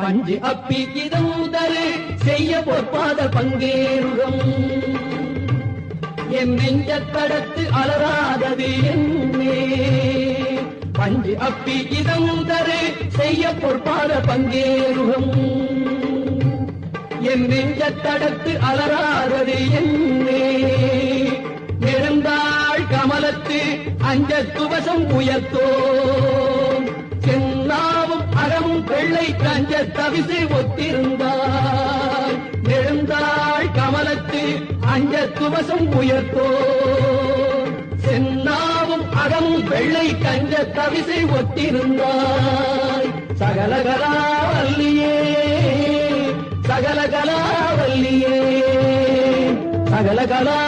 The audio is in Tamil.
பஞ்சு அப்பி இதழ் செய்ய பொற்பாத பங்கேருகம் என் நெஞ்சத்தடத்து அலராதது என்னே பஞ்சு அப்பி இதழ் செய்ய பொற்பாத பங்கேருகம் என் நெஞ்சத்தடத்து அலராதது என்னே நெடுந்தாள் கமலத்து அஞ்சத்துவசம் உயர்த்தோ சென்னாவும் அறமும் வெள்ளை கஞ்ச தவிசை ஒத்திருந்தாள் நெடுந்தாள் கமலத்து அஞ்சத்துவசம் உயர்த்தோ சென்னாவும் அறமும் வெள்ளை கஞ்ச தவிசை ஒத்திருந்தாள் சகலகலாவல்லியே சகலகலாவல்லியே சகலகலா